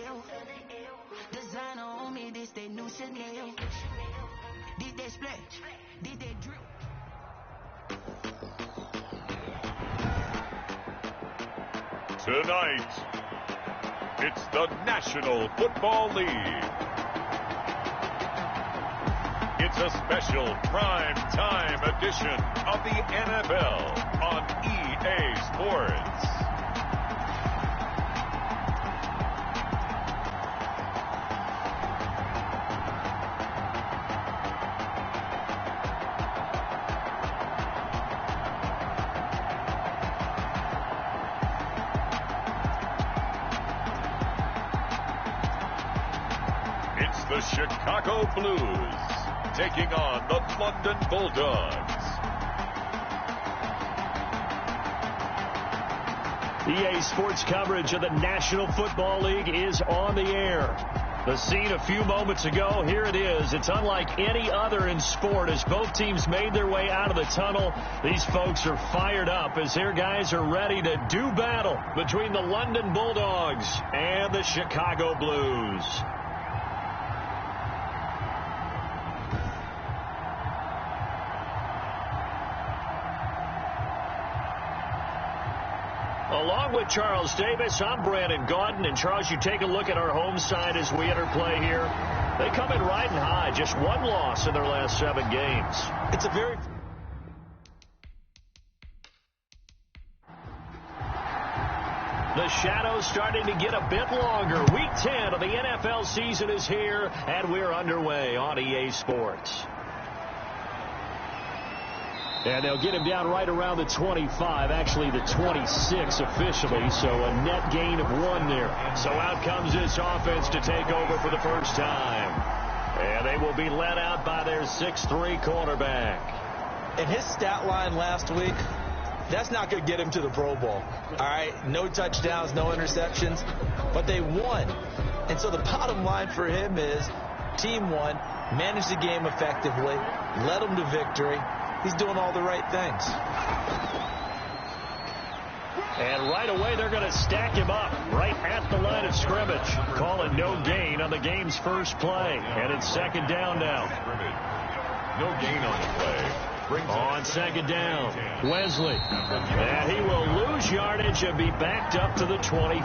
ill. Designer on me, this they new Chanel. Did they splash? Did they drip? Tonight, it's the National Football League. It's a special prime time edition of the NFL on EA Sports. It's the Chicago Blues taking on the London Bulldogs. EA Sports coverage of the National Football League is on the air. The scene a few moments ago, here it is. It's unlike any other in sport as both teams made their way out of the tunnel. These folks are fired up as their guys are ready to do battle between the London Bulldogs and the Chicago Blues. Along with Charles Davis, I'm Brandon Gaudin. And, Charles, you take a look at our home side as we enter play here. They come in riding high, just one loss in their last 7 games. It's a very... The shadows starting to get a bit longer. Week 10 of the NFL season is here, and we're underway on EA Sports. And they'll get him down right around the 25, actually the 26 officially, so a net gain of 1 there. So out comes this offense to take over for the first time. And they will be led out by their 6'3 quarterback. And his stat line last week, that's not going to get him to the Pro Bowl. All right, no touchdowns, no interceptions, but they won. And so the bottom line for him is team won, managed the game effectively, led them to victory. He's doing all the right things. And right away, they're going to stack him up right at the line of scrimmage. Call it no gain on the game's first play. And it's second down now. No gain on the play. On second down, Wesley. And he will lose yardage and be backed up to the 24.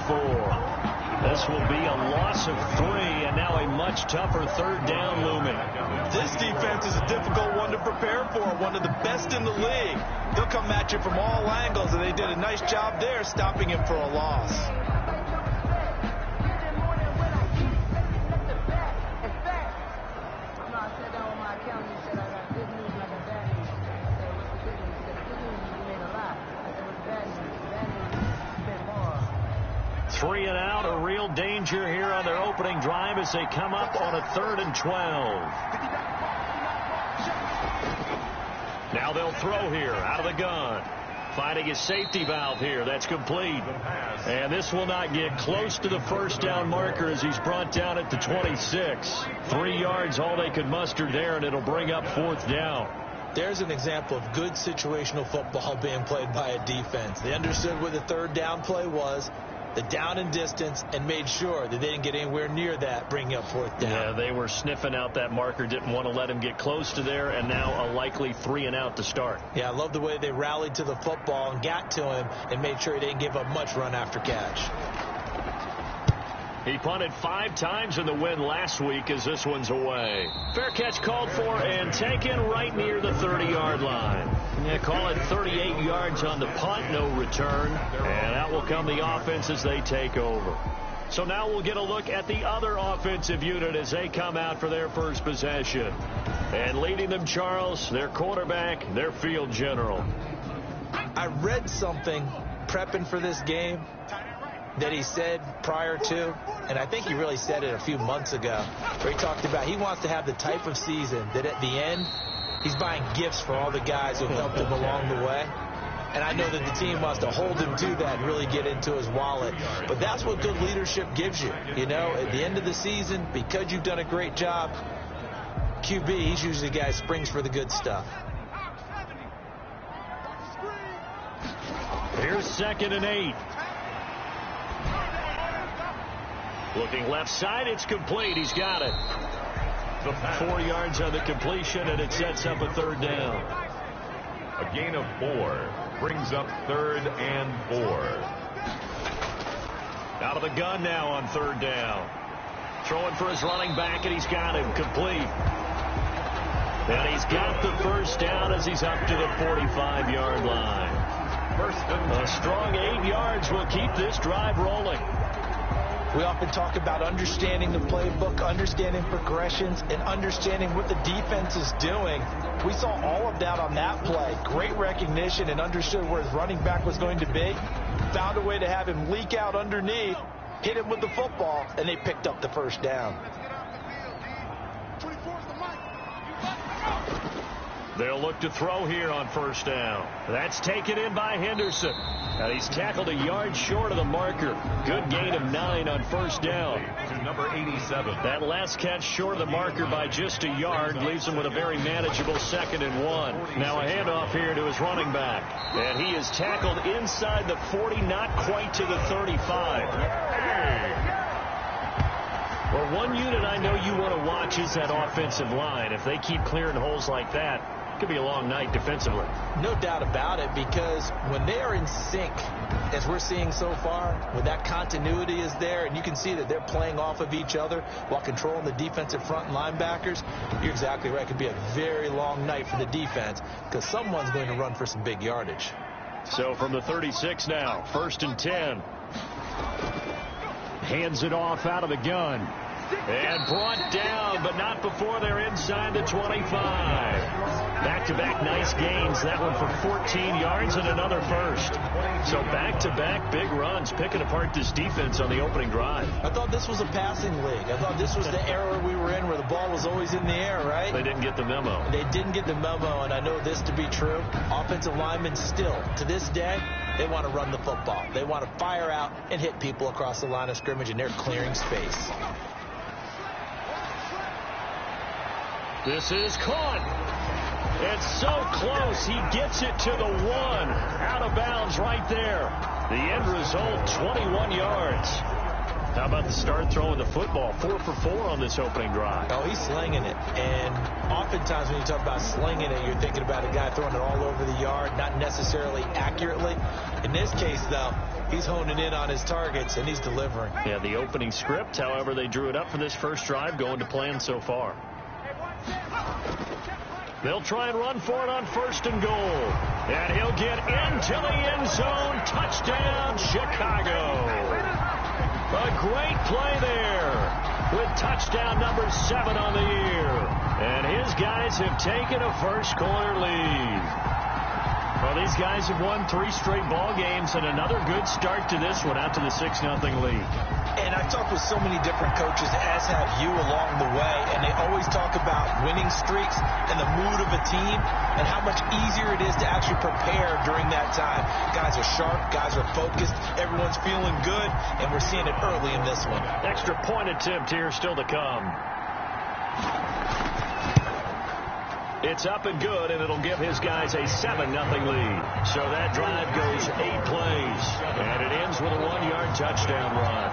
This will be a loss of 3, and now a much tougher third down looming. This defense is a difficult one to prepare for, one of the best in the league. They'll come at you from all angles, and they did a nice job there stopping him for a loss. Three and out, a real danger here on their opening drive as they come up on a 3rd and 12. Now they'll throw here out of the gun. Finding a safety valve here. That's complete. And this will not get close to the first down marker as he's brought down at the 26. 3 yards all they could muster there, and it'll bring up 4th down. There's an example of good situational football being played by a defense. They understood what the 3rd down play was, the down and distance, and made sure that they didn't get anywhere near that, bringing up 4th down. Yeah, they were sniffing out that marker, didn't want to let him get close to there, and now a likely 3 and out to start. Yeah, I love the way they rallied to the football and got to him and made sure he didn't give up much run after catch. He punted 5 times in the win last week as this one's away. Fair catch called for and taken right near the 30-yard line. Yeah, call it 38 yards on the punt, no return. And out will come the offense as they take over. So now we'll get a look at the other offensive unit as they come out for their first possession. And leading them, Charles, their quarterback, their field general. I read something prepping for this game that he said prior to, and I think he really said it a few months ago, where he talked about he wants to have the type of season that at the end, he's buying gifts for all the guys who have helped him along the way. And I know that the team wants to hold him to that and really get into his wallet. But that's what good leadership gives you. You know, at the end of the season, because you've done a great job, QB, he's usually the guy who springs for the good stuff. Here's 2nd and 8. Looking left side, it's complete. He's got it. 4 yards on the completion, and it sets up a third down. A gain of 4 brings up 3rd and 4. Out of the gun now on 3rd down. Throwing for his running back, and he's got him complete. And he's got the first down as he's up to the 45-yard line. A strong 8 yards will keep this drive rolling. We often talk about understanding the playbook, understanding progressions, and understanding what the defense is doing. We saw all of that on that play. Great recognition and understood where his running back was going to be. Found a way to have him leak out underneath, hit him with the football, and they picked up the first down. They'll look to throw here on 1st down. That's taken in by Henderson. And he's tackled a yard short of the marker. Good gain of 9 on 1st down. To number 87. That last catch short of the marker by just a yard leaves him with a very manageable 2nd and 1. Now a handoff here to his running back. And he is tackled inside the 40, not quite to the 35. Well, one unit I know you want to watch is that offensive line. If they keep clearing holes like that, it could be a long night defensively. No doubt about it, because when they are in sync, as we're seeing so far, when that continuity is there, and you can see that they're playing off of each other while controlling the defensive front and linebackers, you're exactly right. It could be a very long night for the defense because someone's going to run for some big yardage. So from the 36 now, 1st and 10. Hands it off out of the gun. And brought down, but not before they're inside the 25. Back-to-back nice gains. That one for 14 yards and another first. So back-to-back big runs, picking apart this defense on the opening drive. I thought this was a passing league. I thought this was the era we were in where the ball was always in the air, right? They didn't get the memo. They didn't get the memo, and I know this to be true. Offensive linemen still, to this day, they want to run the football. They want to fire out and hit people across the line of scrimmage, and they're clearing space. This is caught. It's so close. He gets it to the 1. Out of bounds right there. The end result, 21 yards. How about the start throwing the football? 4 for 4 on this opening drive. Oh, he's slinging it. And oftentimes when you talk about slinging it, you're thinking about a guy throwing it all over the yard, not necessarily accurately. In this case, though, he's honing in on his targets, and he's delivering. Yeah, the opening script, however, they drew it up for this first drive, going to plan so far. They'll try and run for it on 1st and goal. And he'll get into the end zone. Touchdown, Chicago. A great play there with touchdown number 7 on the year. And his guys have taken a first-quarter lead. Well, these guys have won 3 straight ball games and another good start to this one out to the 6-0 lead. And I've talked with so many different coaches, as have you, along the way, and they always talk about winning streaks and the mood of a team and how much easier it is to actually prepare during that time. Guys are sharp, guys are focused, everyone's feeling good, and we're seeing it early in this one. Extra point attempt here still to come. It's up and good, and it'll give his guys a 7-0 lead. So that drive goes 8 plays, and it ends with a 1-yard touchdown run.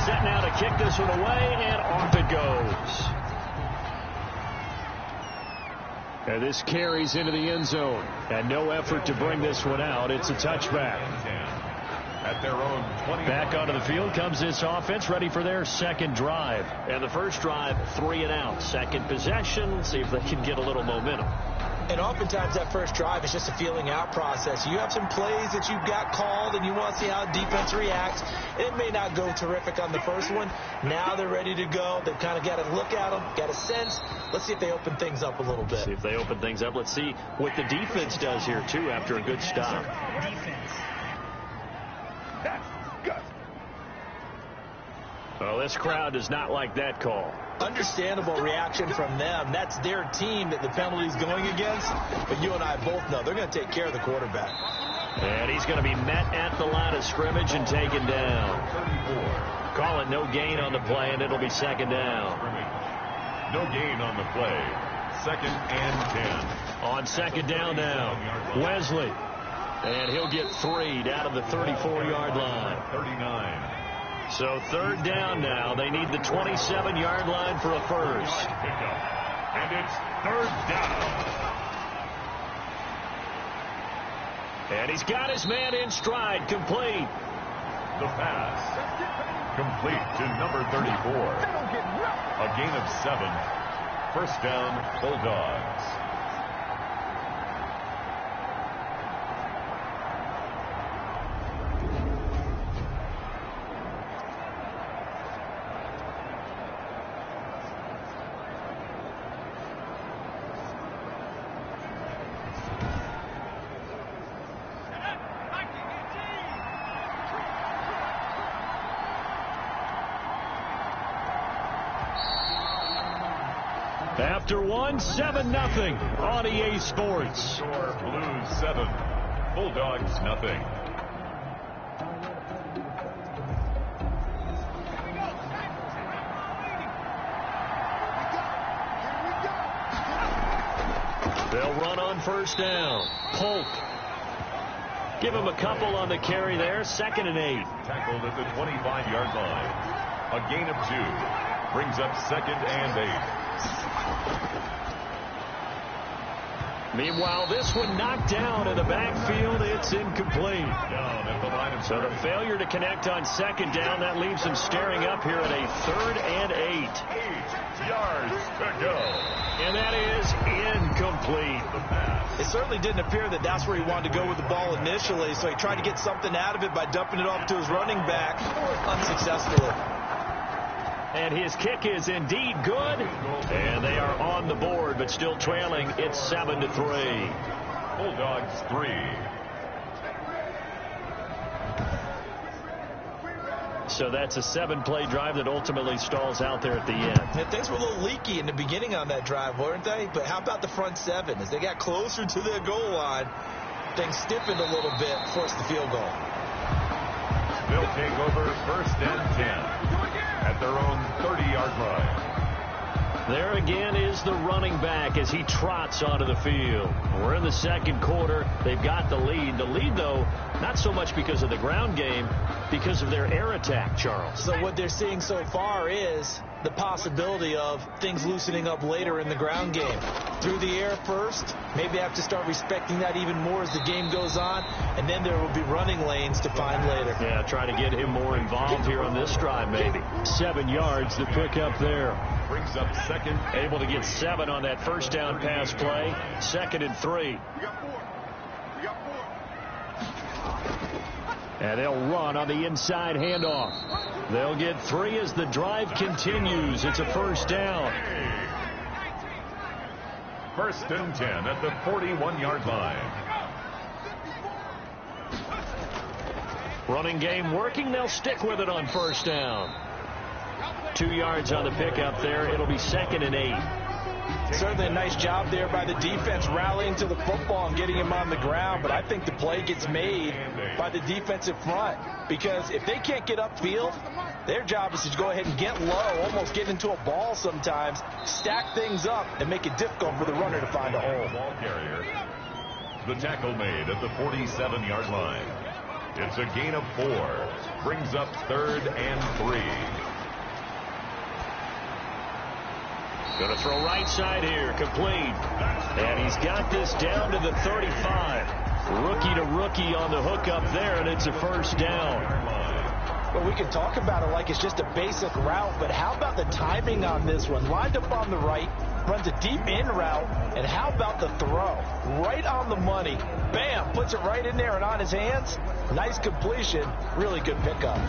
Set now to kick this one away, and off it goes. And this carries into the end zone. And no effort to bring this one out. It's a touchback. At their own 20. Back onto the field comes this offense, ready for their second drive. And the first drive, 3 and out. Second possession, see if they can get a little momentum. And oftentimes that first drive is just a feeling out process. You have some plays that you've got called and you want to see how defense reacts. It may not go terrific on the first one. Now they're ready to go. They've kind of got to look at them, got a sense. Let's see if they open things up a little bit. See if they open things up. Let's see what the defense does here, too, after a good stop. Defense. Well, this crowd does not like that call. Understandable reaction from them. That's their team that the penalty's going against. But you and I both know they're going to take care of the quarterback. And he's going to be met at the line of scrimmage and taken down. Call it no gain on the play, and it'll be 2nd down. No gain on the play. 2nd and 10. On 2nd down now, Wesley. And he'll get 3 down to the 34-yard line. 39. So 3rd down now. They need the 27-yard line for a first. And it's 3rd down. And he's got his man in stride, complete. The pass, complete to number 34. A gain of 7. 1st down, Bulldogs. After 1, 7-0 on EA Sports. Score Blues 7, Bulldogs nothing. They'll run on 1st down. Polk. Give him a couple on the carry there. 2nd and 8. Tackled at the 25-yard line. A gain of 2. Brings up 2nd and 8. Meanwhile, this one knocked down in the backfield. It's incomplete. Down at the line of so the failure to connect on 2nd down, that leaves them staring up here at a 3rd and 8. 8 yards to go. And that is incomplete. It certainly didn't appear that that's where he wanted to go with the ball initially, so he tried to get something out of it by dumping it off to his running back unsuccessfully. And his kick is indeed good. And they are on the board, but still trailing. It's 7-3. Bulldogs 3. So that's a 7-play drive that ultimately stalls out there at the end. Yeah, things were a little leaky in the beginning on that drive, weren't they? But how about the front 7? As they got closer to their goal line, things stiffened a little bit, forced the field goal. They'll take over 1st and 10. At their own 30-yard line. There again is the running back as he trots onto the field. We're in the 2nd quarter. They've got the lead. The lead, though, not so much because of the ground game, because of their air attack, Charles. So what they're seeing so far is the possibility of things loosening up later in the ground game. Through the air first, maybe have to start respecting that even more as the game goes on, and then there will be running lanes to find later. Yeah, try to get him more involved here on this drive, maybe. 7 yards to pick up there. Brings up 2nd. Able to get 7 on that 1st down pass play. 2nd and 3. And they'll run on the inside handoff. They'll get 3 as the drive continues. It's a 1st down. 1st and 10 at the 41-yard line. Running game working. They'll stick with it on 1st down. 2 yards on the pickup there. It'll be 2nd and 8. Certainly a nice job there by the defense rallying to the football and getting him on the ground, but I think the play gets made by the defensive front, because if they can't get upfield, their job is to go ahead and get low, almost get into a ball sometimes, stack things up, and make it difficult for the runner to find a hole. Ball carrier. The tackle made at the 47-yard line. It's a gain of 4. Brings up 3rd and 3. Going to throw right side here, complete. And he's got this down to the 35. Rookie to rookie on the hook up there, and it's a 1st down. Well, we can talk about it like it's just a basic route, but how about the timing on this one? Lined up on the right, runs a deep in route, and how about the throw? Right on the money. Bam, puts it right in there and on his hands. Nice completion. Really good pickup.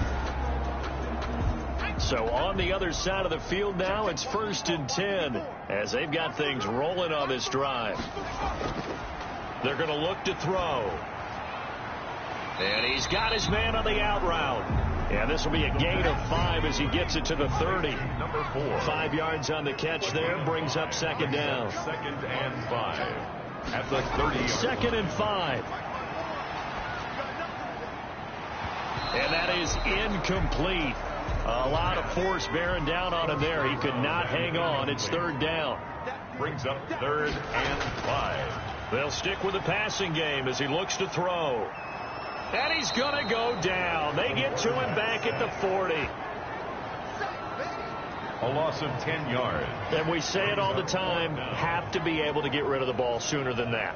So on the other side of the field now, it's 1st and 10 as they've got things rolling on this drive. They're going to look to throw. And he's got his man on the out route. And this will be a gain of 5 as he gets it to the 30. Number 4. 5 yards on the catch there, brings up 2nd down. 2nd and 5 at the 30. 2nd and 5. And that is incomplete. A lot of force bearing down on him there. He could not hang on. It's third down. Brings up 3rd and 5. They'll stick with the passing game as he looks to throw. And he's going to go down. They get to him back at the 40. A loss of 10 yards. And we say it all the time, have to be able to get rid of the ball sooner than that.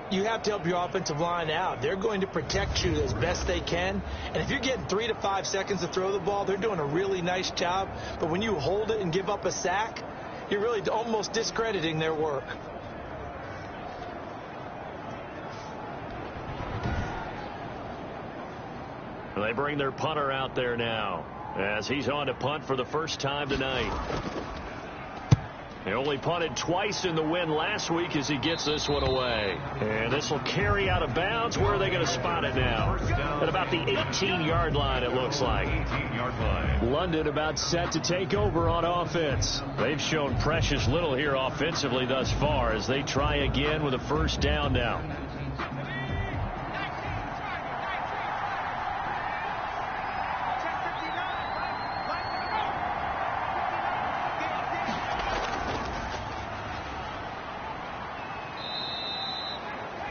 You have to help your offensive line out. They're going to protect you as best they can. And if you're getting 3 to 5 seconds to throw the ball, they're doing a really nice job. But when you hold it and give up a sack, you're really almost discrediting their work. They bring their punter out there now as he's on to punt for the first time tonight. They only punted twice in the win last week as he gets this one away. And this will carry out of bounds. Where are they going to spot it now? At about the 18-yard line, it looks like. 18-yard line. London about set to take over on offense. They've shown precious little here offensively thus far as they try again with a first down now.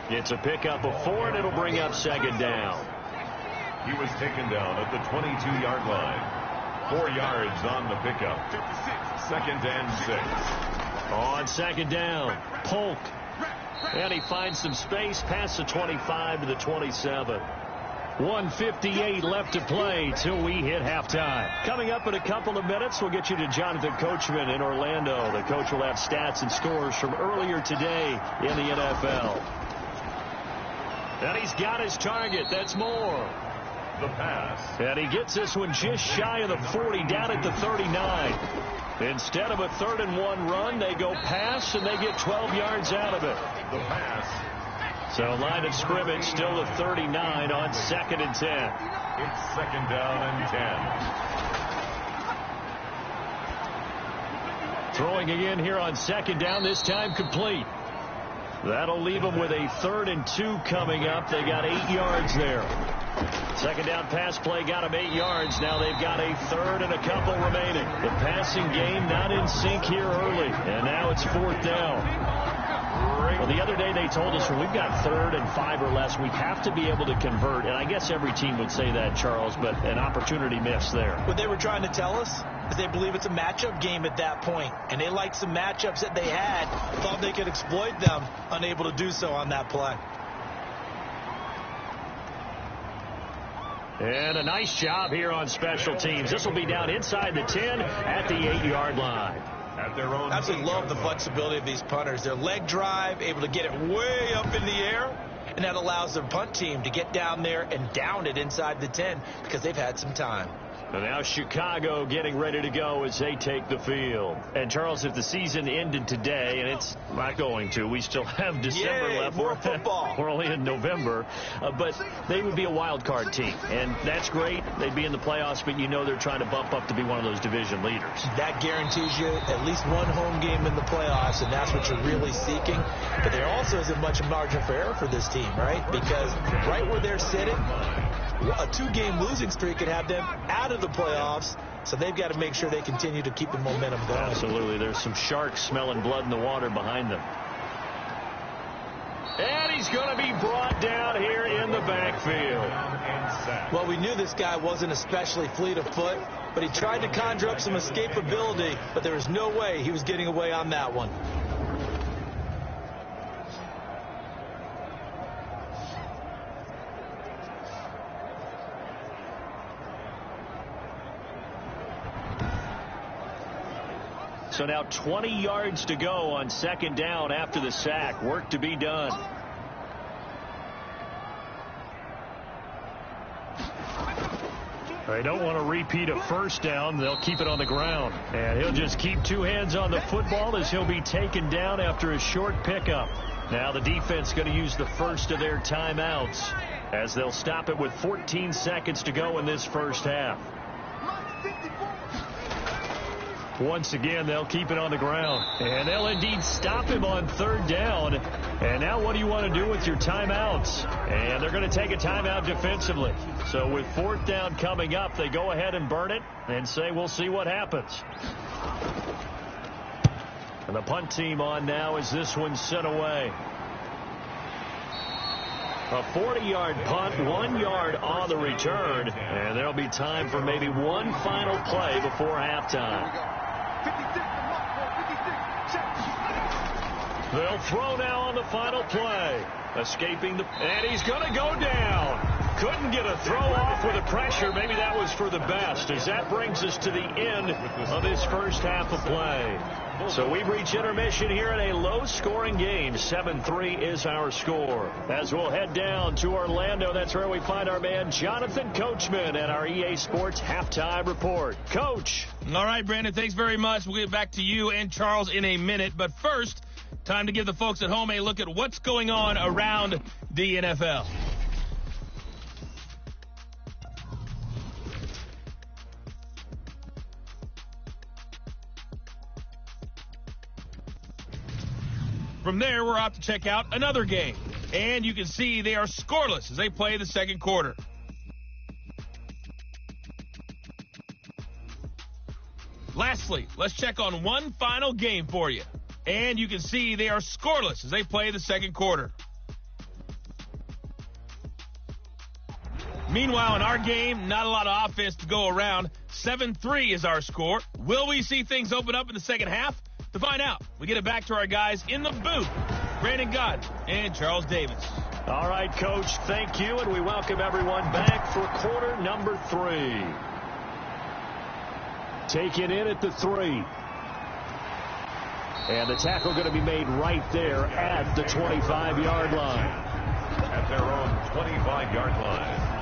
It's a pickup of 4, and it'll bring up second down. He was taken down at the 22-yard line. 4 yards on the pickup. 2nd and 6. On second down, Polk. And he finds some space past the 25 to the 27. 1:58 left to play till we hit halftime. Coming up in a couple of minutes, we'll get you to Jonathan Coachman in Orlando. The coach will have stats and scores from earlier today in the NFL. And he's got his target. That's more. The pass. And he gets this one just shy of the 40, down at the 39. Instead of a 3rd and 1 run, they go pass, and they get 12 yards out of it. The pass. So line of scrimmage still at 39 on 2nd and 10. It's 2nd down and 10. Throwing again here on 2nd down, this time complete. That'll leave them with a 3rd and 2 coming up. They got 8 yards there. 2nd down pass play got them 8 yards. Now they've got a 3rd and a couple remaining. The passing game not in sync here early. And now it's 4th down. Well, the other day they told us when we've got 3rd and 5 or less, we have to be able to convert. And I guess every team would say that, Charles, but an opportunity missed there. What they were trying to tell us is they believe it's a matchup game at that point. And they liked some matchups that they had, thought they could exploit them, unable to do so on that play. And a nice job here on special teams. This will be down inside the 10 at the 8-yard line. At their own. I absolutely love the flexibility of these punters. Their leg drive, able to get it way up in the air, and that allows their punt team to get down there and down it inside the 10 because they've had some time. And now Chicago getting ready to go as they take the field. And, Charles, if the season ended today, and it's not going to, we still have December left. More football. We're only in November. But they would be a wild card team. And that's great. They'd be in the playoffs, but you know they're trying to bump up to be one of those division leaders. That guarantees you at least one home game in the playoffs, and that's what you're really seeking. But there also isn't much margin for error for this team, right? Because right where they're sitting, a 2-game losing streak could have them out of the playoffs, so they've got to make sure they continue to keep the momentum going. Absolutely. There's some sharks smelling blood in the water behind them. And he's going to be brought down here in the backfield. Well, we knew this guy wasn't especially fleet of foot, but he tried to conjure up some escapability, but there was no way he was getting away on that one. So now 20 yards to go on 2nd down after the sack. Work to be done. They don't want to repeat a first down. They'll keep it on the ground. And he'll just keep 2 hands on the football as he'll be taken down after a short pickup. Now the defense going to use the first of their timeouts as they'll stop it with 14 seconds to go in this first half. Once again, they'll keep it on the ground. And they'll indeed stop him on third down. And now what do you want to do with your timeouts? And they're going to take a timeout defensively. So with fourth down coming up, they go ahead and burn it and say, we'll see what happens. And the punt team on now as this one's sent away. A 40-yard punt, 1 yard on the return. And there'll be time for maybe one final play before halftime. They'll throw now on the final play. Escaping and he's going to go down. Couldn't get a throw off with the pressure. Maybe that was for the best, as that brings us to the end of this first half of play. So we reach intermission here in a low-scoring game. 7-3 is our score. As we'll head down to Orlando, that's where we find our man Jonathan Coachman at our EA Sports Halftime Report. Coach. All right, Brandon, thanks very much. We'll get back to you and Charles in a minute. But first, time to give the folks at home a look at what's going on around the NFL. From there, we're off to check out another game. And you can see they are scoreless as they play the second quarter. Lastly, let's check on one final game for you. And you can see they are scoreless as they play the second quarter. Meanwhile, in our game, not a lot of offense to go around. 7-3 is our score. Will we see things open up in the second half? To find out, we get it back to our guys in the booth, Brandon Gott and Charles Davis. All right, Coach, thank you, and we welcome everyone back for quarter number 3. Taken in at the 3. And the tackle going to be made right there at the 25-yard line. At their own 25-yard line.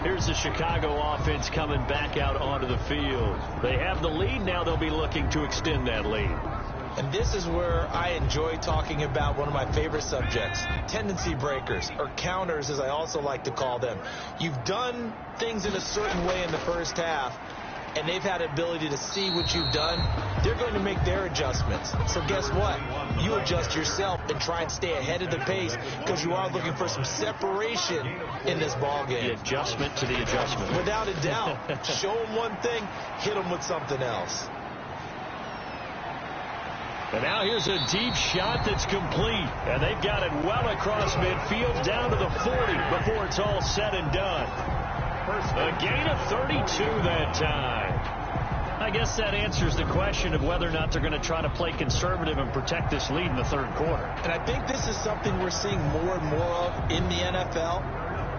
Here's the Chicago offense coming back out onto the field. They have the lead. Now they'll be looking to extend that lead. And this is where I enjoy talking about one of my favorite subjects, tendency breakers, or counters as I also like to call them. You've done things in a certain way in the first half, and they've had the ability to see what you've done. They're going to make their adjustments. So guess what? You adjust yourself and try and stay ahead of the pace, because you are looking for some separation in this ball game. The adjustment to the adjustment. Without a doubt. Show them one thing, hit them with something else. And now here's a deep shot that's complete. And they've got it well across midfield down to the 40 before it's all said and done. A gain of 32 that time. I guess that answers the question of whether or not they're going to try to play conservative and protect this lead in the third quarter. And I think this is something we're seeing more and more of in the NFL.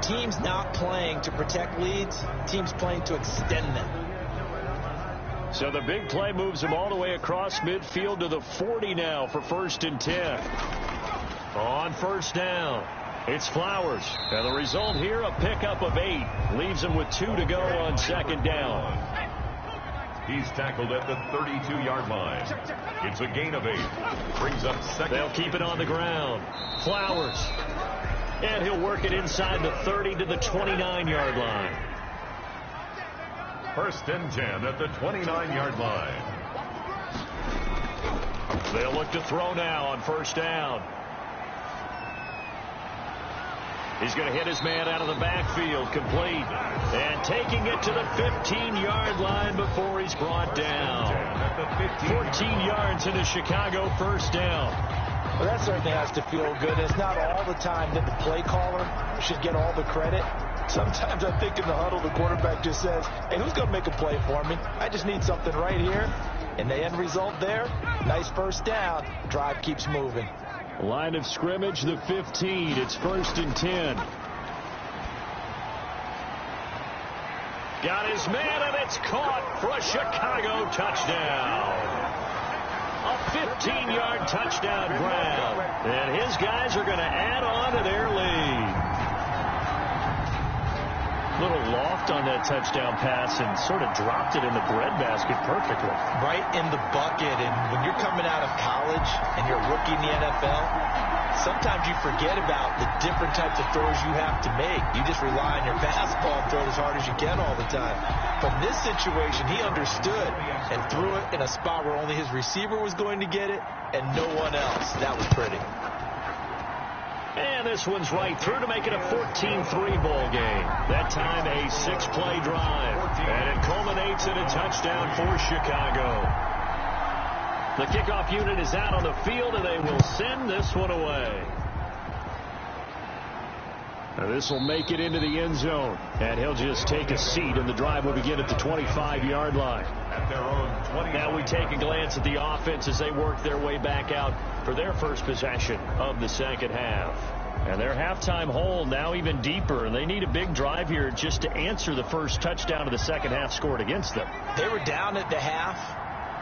Teams not playing to protect leads, teams playing to extend them. So the big play moves them all the way across midfield to the 40 now for 1st and 10. On first down, it's Flowers. And the result here, a pickup of 8. Leaves them with 2 to go on second down. He's tackled at the 32-yard line. It's a gain of 8. Brings up second. They'll keep it on the ground. Flowers. And he'll work it inside the 30 to the 29-yard line. 1st and 10 at the 29-yard line. They'll look to throw now on first down. He's going to hit his man out of the backfield, complete. And taking it to the 15-yard line before he's brought down. 14 yards into Chicago, first down. Well, that certainly has to feel good. It's not all the time that the play caller should get all the credit. Sometimes I think in the huddle, the quarterback just says, hey, who's going to make a play for me? I just need something right here. And the end result there, nice first down. Drive keeps moving. Line of scrimmage, the 15. It's 1st and 10. Got his man, and it's caught for a Chicago touchdown. A 15-yard touchdown grab. And his guys are going to add on to their lead. Little loft on that touchdown pass and sort of dropped it in the breadbasket perfectly. Right in the bucket. And when you're coming out of college and you're a rookie in the NFL, sometimes you forget about the different types of throws you have to make. You just rely on your fastball and throw it as hard as you can all the time. But in this situation, he understood and threw it in a spot where only his receiver was going to get it and no one else. That was pretty. And this one's right through to make it a 14-3 ball game. That time a 6-play drive. And it culminates in a touchdown for Chicago. The kickoff unit is out on the field, and they will send this one away. Now this will make it into the end zone. And he'll just take a seat, and the drive will begin at the 25-yard line. At their own 20. Now we take a glance at the offense as they work their way back out for their first possession of the second half. And their halftime hole now even deeper, and they need a big drive here just to answer the first touchdown of the second half scored against them. They were down at the half.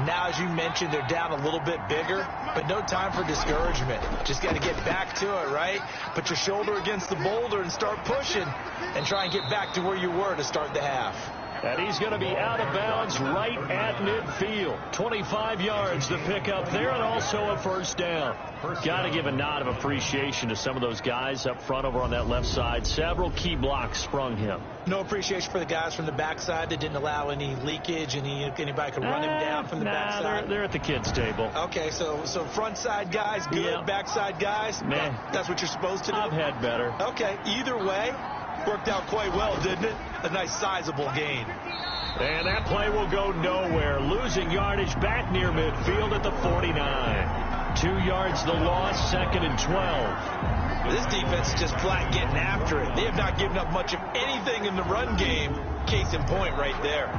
Now, as you mentioned, they're down a little bit bigger, but no time for discouragement. Just got to get back to it, right? Put your shoulder against the boulder and start pushing and try and get back to where you were to start the half. And he's going to be out of bounds right at midfield. 25 yards to pick up there, and also a first down. Got to give a nod of appreciation to some of those guys up front over on that left side. Several key blocks sprung him. No appreciation for the guys from the backside that didn't allow any leakage, anybody could run him down from the backside. They're at the kids' table. Okay, so front side guys, good. Yeah. Backside guys, that's what you're supposed to do? I've had better. Okay, either way, worked out quite well, didn't it? A nice sizable gain. And that play will go nowhere. Losing yardage back near midfield at the 49. 2 yards the loss, 2nd and 12. This defense is just flat getting after it. They have not given up much of anything in the run game. Case in point right there.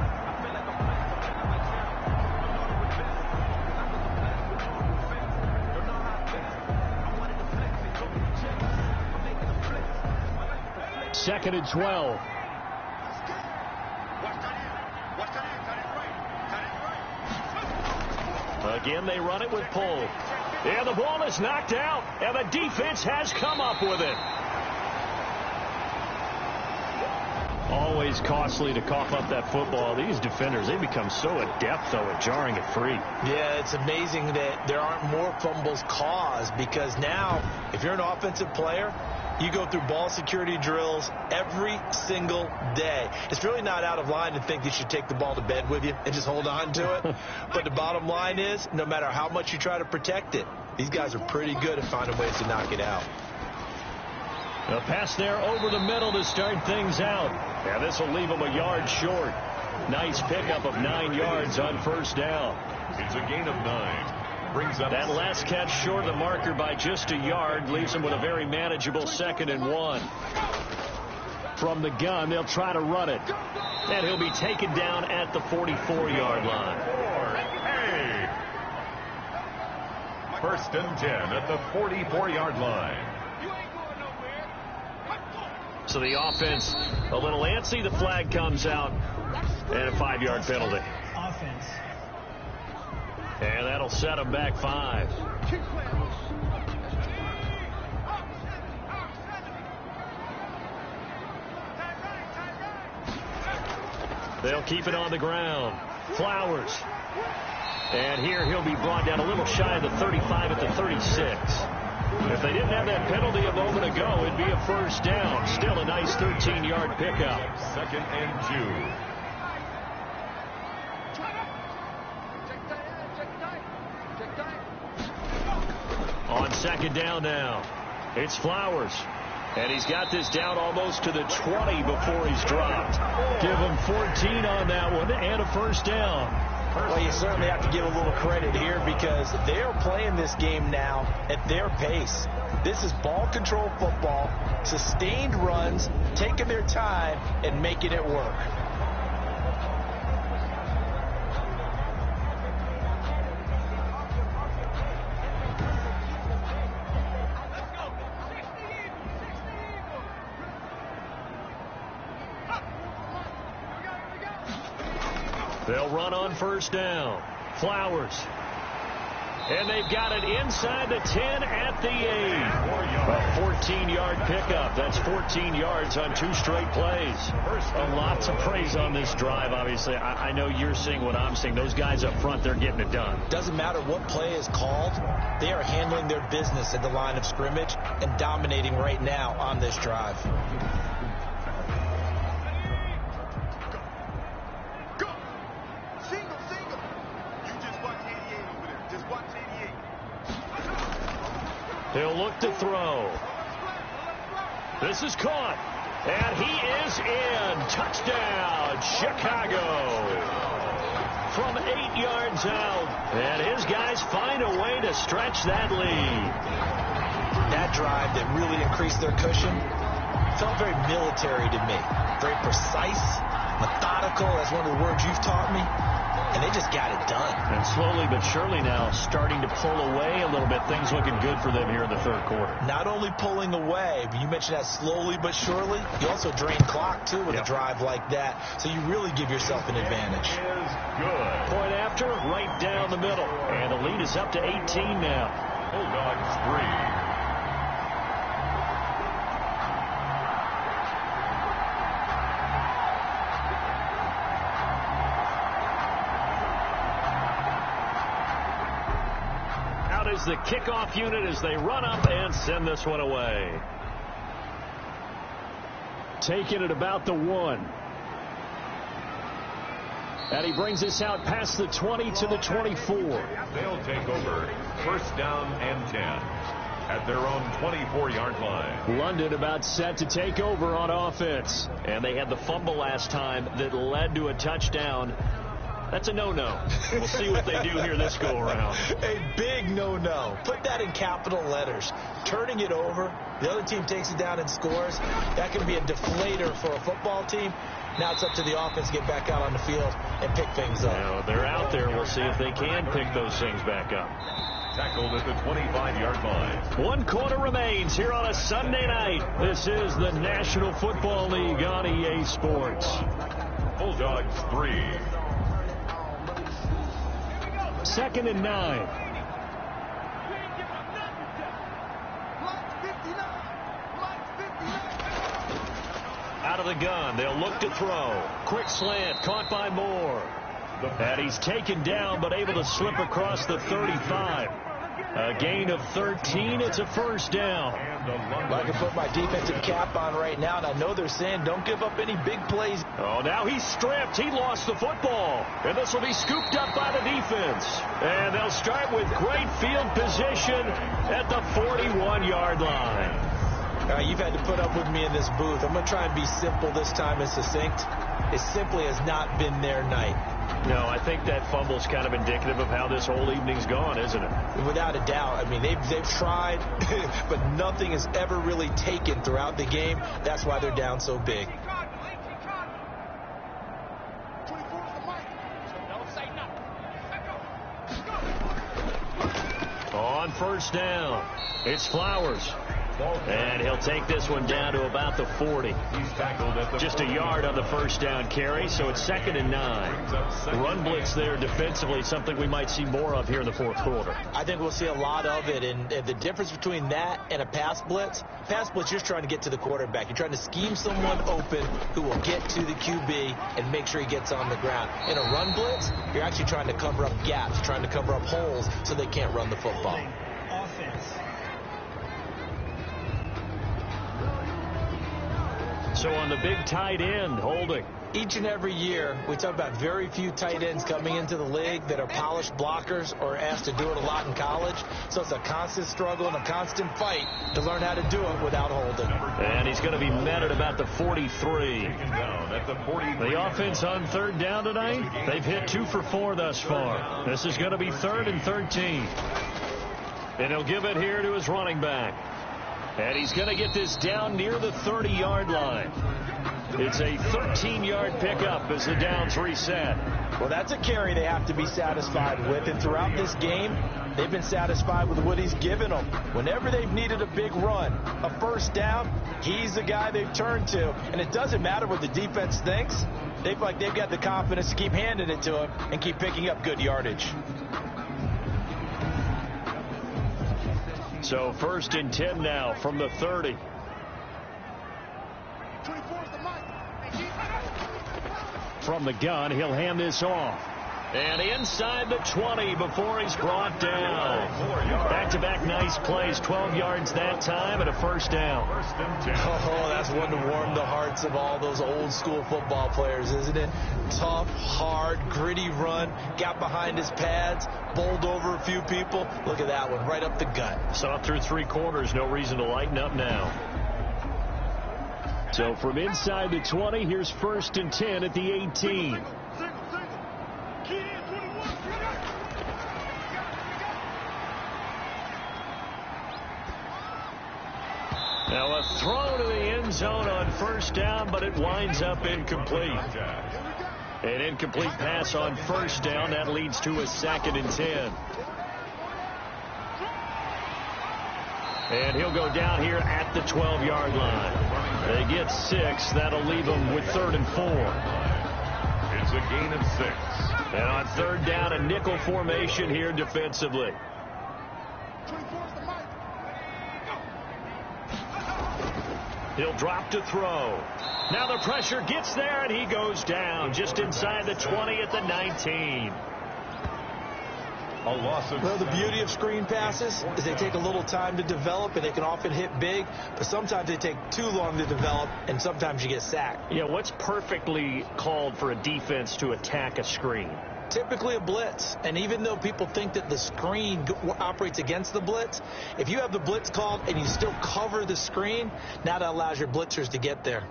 Second and 12. Again, they run it with pull. And the ball is knocked out, and the defense has come up with it. Always costly to cough up that football. These defenders, they become so adept, though, at jarring it free. Yeah, it's amazing that there aren't more fumbles caused, because now, if you're an offensive player, you go through ball security drills every single day. It's really not out of line to think you should take the ball to bed with you and just hold on to it. But the bottom line is, no matter how much you try to protect it, these guys are pretty good at finding ways to knock it out. A pass there over the middle to start things out. And this will leave them a yard short. Nice pickup of 9 yards on first down. It's a gain of 9. Brings up that last catch short of the marker by just a yard, leaves him with a very manageable 2nd and 1. From the gun, they'll try to run it. And he'll be taken down at the 44-yard line. Hey. 1st and 10 at the 44-yard line. So the offense a little antsy. The flag comes out, and a 5-yard penalty. Offense. And that'll set them back 5. They'll keep it on the ground. Flowers. And here he'll be brought down a little shy of the 35 at the 36. If they didn't have that penalty a moment ago, it'd be a first down. Still a nice 13-yard pickup. 2nd and 2. On 2nd down now, it's Flowers. And he's got this down almost to the 20 before he's dropped. Give him 14 on that one and a first down. Well, you certainly have to give a little credit here because they are playing this game now at their pace. This is ball control football, sustained runs, taking their time and making it work. They'll run on first down. Flowers. And they've got it inside the 10 at the 8. A 14-yard pickup. That's 14 yards on 2 straight plays. A lot to praise on this drive, obviously. I know you're seeing what I'm seeing. Those guys up front, they're getting it done. Doesn't matter what play is called. They are handling their business at the line of scrimmage and dominating right now on this drive. He'll look to throw. This is caught. And he is in. Touchdown, Chicago. From 8 yards out. And his guys find a way to stretch that lead. That drive that really increased their cushion felt very military to me. Very precise, methodical. That's one of the words you've taught me. And they just got it done. And slowly but surely now starting to pull away a little bit. Things looking good for them here in the third quarter. Not only pulling away, but you mentioned that slowly but surely. You also drain clock, too, with a drive like that. So you really give yourself an advantage. Good. Point after, right down the middle. And the lead is up to 18 now. Bulldogs 3. Is the kickoff unit as they run up and send this one away. Taking it about the 1. And he brings us out past the 20 to the 24. They'll take over first down and 10 at their own 24-yard line. London about set to take over on offense. And they had the fumble last time that led to a touchdown. That's a no-no. We'll see what they do here this go-around. A big no-no. Put that in capital letters. Turning it over, the other team takes it down and scores. That can be a deflator for a football team. Now it's up to the offense to get back out on the field and pick things up. Now, they're out there. We'll see if they can pick those things back up. Tackled at the 25-yard line. 1 quarter remains here on a Sunday night. This is the National Football League on EA Sports. Bulldogs 3. 2nd and 9. Out of the gun. They'll look to throw. Quick slant. Caught by Moore. And he's taken down but able to slip across the 35. A gain of 13. It's a first down. I can put my defensive cap on right now, and I know they're saying don't give up any big plays. Oh, now he's stripped. He lost the football. And this will be scooped up by the defense. And they'll start with great field position at the 41-yard line. You've had to put up with me in this booth. I'm going to try and be simple this time and succinct. It simply has not been their night. No, I think that fumble's kind of indicative of how this whole evening's gone, isn't it? Without a doubt. I mean, they've tried, but nothing is ever really taken throughout the game. That's why they're down so big. On first down, it's Flowers. And he'll take this one down to about the 40. Just a yard on the first down carry, so it's 2nd and 9. Run blitz there defensively, something we might see more of here in the fourth quarter. I think we'll see a lot of it, and the difference between that and a pass blitz, you're just trying to get to the quarterback. You're trying to scheme someone open who will get to the QB and make sure he gets on the ground. In a run blitz, you're actually trying to cover up gaps, trying to cover up holes so they can't run the football. Offense. So on the big tight end, holding. Each and every year, we talk about very few tight ends coming into the league that are polished blockers or asked to do it a lot in college. So it's a constant struggle and a constant fight to learn how to do it without holding. And he's going to be met at about the 43. The offense on third down tonight, they've hit 2 for 4 thus far. This is going to be 3rd and 13. And he'll give it here to his running back. And he's going to get this down near the 30-yard line. It's a 13-yard pickup as the downs reset. Well, that's a carry they have to be satisfied with. And throughout this game, they've been satisfied with what he's given them. Whenever they've needed a big run, a first down, he's the guy they've turned to. And it doesn't matter what the defense thinks. They've got the confidence to keep handing it to him and keep picking up good yardage. So 1st and 10 now from the 30. From the gun, he'll hand this off. And inside the 20 before he's brought down. Back-to-back nice plays. 12 yards that time and a first down. Oh, that's one to warm the hearts of all those old-school football players, isn't it? Tough, hard, gritty run. Got behind his pads. Bowled over a few people. Look at that one, right up the gut. Saw it through 3 quarters. No reason to lighten up now. So from inside the 20, here's 1st and 10 at the 18. Now a throw to the end zone on 1st down, but it winds up incomplete. An incomplete pass on 1st down. That leads to a 2nd and 10. And he'll go down here at the 12-yard line. They get 6. That'll leave them with 3rd and 4. It's a gain of 6. And on 3rd down, a nickel formation here defensively. He'll drop to throw. Now the pressure gets there, and he goes down just inside the 20 at the 19. A loss of Well, the beauty of screen passes is they take a little time to develop, and they can often hit big, but sometimes they take too long to develop, and sometimes you get sacked. Yeah, what's perfectly called for a defense to attack a screen? Typically a blitz, and even though people think that the screen operates against the blitz, if you have the blitz called and you still cover the screen, now that allows your blitzers to get there.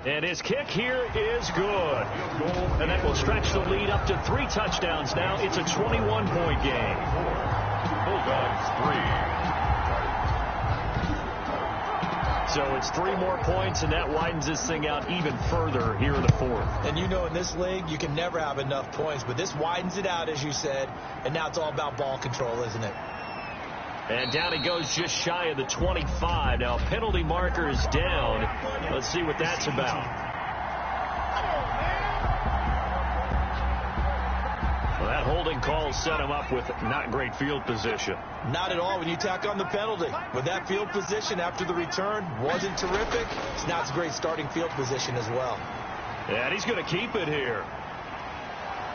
And his kick here is good. And that will stretch the lead up to 3 touchdowns now. It's a 21-point game. Bulldogs 3. So it's 3 more points, and that widens this thing out even further here in the 4th. And you know, in this league, you can never have enough points, but this widens it out, as you said, and now it's all about ball control, isn't it? And down he goes just shy of the 25. Now, penalty marker is down. Let's see what that's about. Well, that holding call set him up with not great field position. Not at all when you tack on the penalty. With that field position after the return wasn't terrific. Now it's a great starting field position as well. And he's going to keep it here.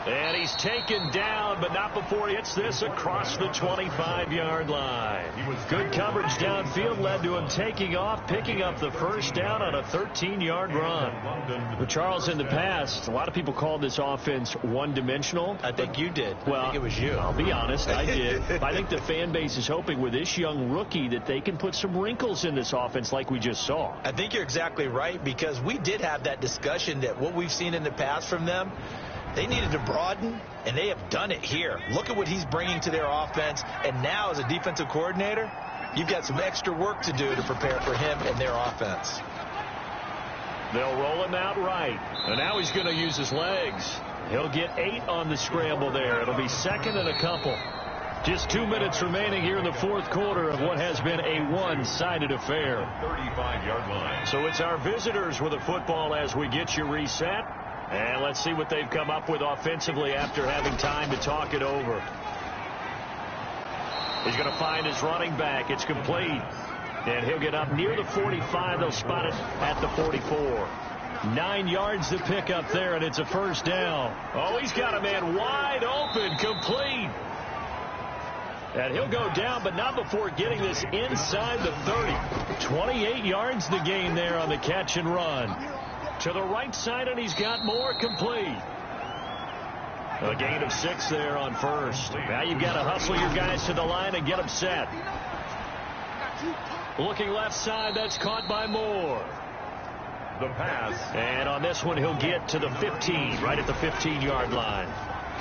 And he's taken down, but not before he hits this across the 25-yard line. Good coverage downfield led to him taking off, picking up the first down on a 13-yard run. But Charles, in the past, a lot of people called this offense one-dimensional. I think you did. Well, I think it was you. I'll be honest, I did. I think the fan base is hoping with this young rookie that they can put some wrinkles in this offense like we just saw. I think you're exactly right, because we did have that discussion that what we've seen in the past from them, they needed to broaden, and they have done it here. Look at what he's bringing to their offense, and now as a defensive coordinator, you've got some extra work to do to prepare for him and their offense. They'll roll him out right, and now he's going to use his legs. He'll get 8 on the scramble there. It'll be 2nd and a couple. Just 2 minutes remaining here in the 4th quarter of what has been a one-sided affair. 35-yard line. So it's our visitors with the football as we get you reset. And let's see what they've come up with offensively after having time to talk it over. He's going to find his running back. It's complete. And he'll get up near the 45. They'll spot it at the 44. 9 yards to pick up there, and it's a first down. Oh, he's got a man wide open, complete. And he'll go down, but not before getting this inside the 30. 28 yards the gain there on the catch and run. To the right side, and he's got more, complete. A gain of 6 there on first. Now you've got to hustle your guys to the line and get them set. Looking left side, that's caught by Moore. The pass. And on this one, he'll get to the 15, right at the 15-yard line.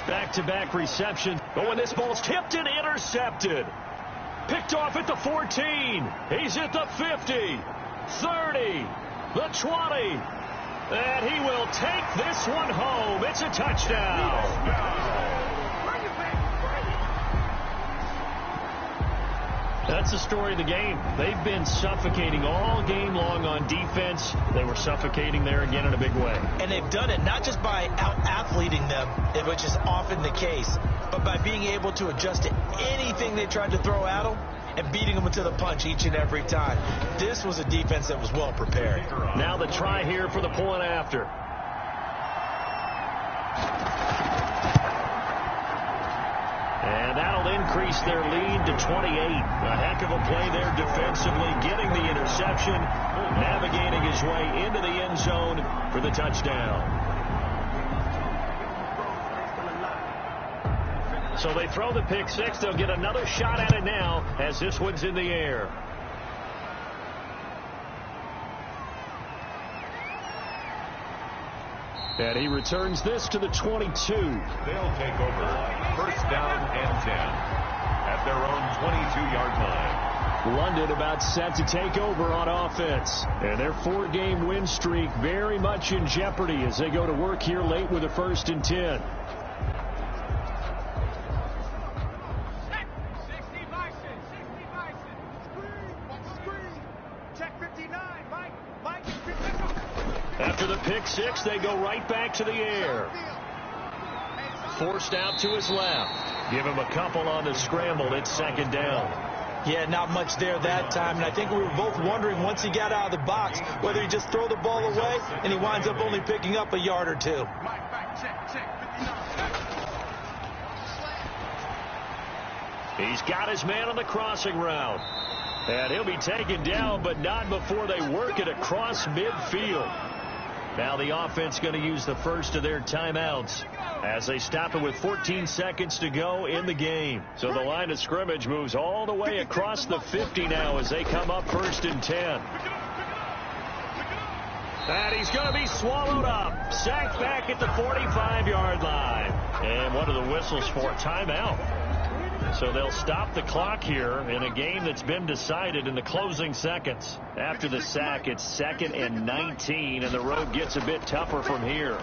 Back-to-back reception. But when this ball's tipped and intercepted. Picked off at the 14. He's at the 50, 30, the 20. And he will take this one home. It's a touchdown. That's the story of the game. They've been suffocating all game long on defense. They were suffocating there again in a big way. And they've done it not just by out-athleting them, which is often the case, but by being able to adjust to anything they tried to throw at them and beating them to the punch each and every time. This was a defense that was well prepared. Now the try here for the point after. And that'll increase their lead to 28. A heck of a play there defensively, getting the interception, navigating his way into the end zone for the touchdown. So they throw the pick six. They'll get another shot at it now as this one's in the air. And he returns this to the 22. They'll take over first down and 10 at their own 22-yard line. London about set to take over on offense. And their 4-game win streak very much in jeopardy as they go to work here late with a 1st and 10. After the pick six, they go right back to the air. Forced out to his left. Give him a couple on the scramble. It's 2nd down. Yeah, not much there that time. And I think we were both wondering once he got out of the box whether he just throw the ball away and he winds up only picking up a yard or two. He's got his man on the crossing route. And he'll be taken down, but not before they work it across midfield. Now the offense going to use the first of their timeouts as they stop it with 14 seconds to go in the game. So the line of scrimmage moves all the way across the 50 now as they come up 1st and 10. And he's going to be swallowed up. Sacked back at the 45-yard line. And what are the whistles for? Timeout. So they'll stop the clock here in a game that's been decided in the closing seconds. After the sack, it's 2nd and 19, and the road gets a bit tougher from here.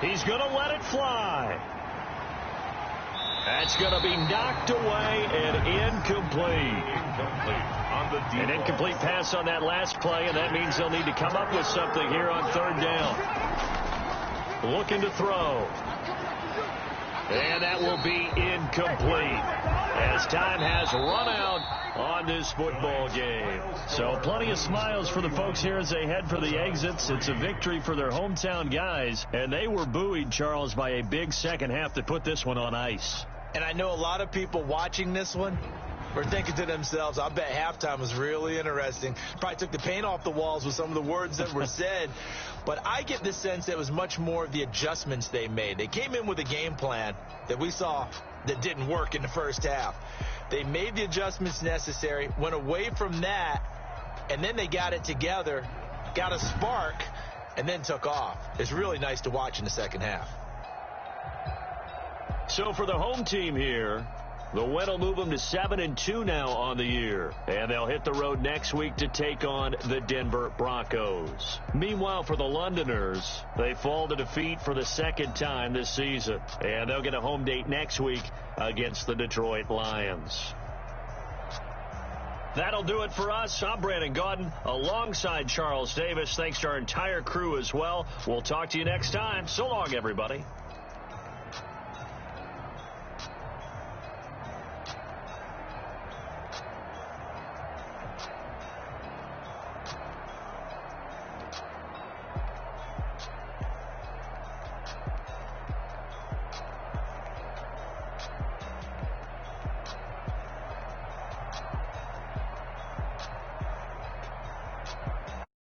He's going to let it fly. That's going to be knocked away and incomplete. An incomplete pass on that last play, and that means they'll need to come up with something here on 3rd down. Looking to throw. And that will be incomplete as time has run out on this football game. So plenty of smiles for the folks here as they head for the exits. It's a victory for their hometown guys, and they were buoyed, Charles, by a big second half to put this one on ice. And I know a lot of people watching this one were thinking to themselves, I bet halftime was really interesting. Probably took the paint off the walls with some of the words that were said. But I get the sense that it was much more of the adjustments they made. They came in with a game plan that we saw that didn't work in the first half. They made the adjustments necessary, went away from that, and then they got it together, got a spark, and then took off. It's really nice to watch in the second half. So for the home team here, the win will move them to 7-2 now on the year. And they'll hit the road next week to take on the Denver Broncos. Meanwhile, for the Londoners, they fall to defeat for the 2nd time this season. And they'll get a home date next week against the Detroit Lions. That'll do it for us. I'm Brandon Gaudin alongside Charles Davis. Thanks to our entire crew as well. We'll talk to you next time. So long, everybody.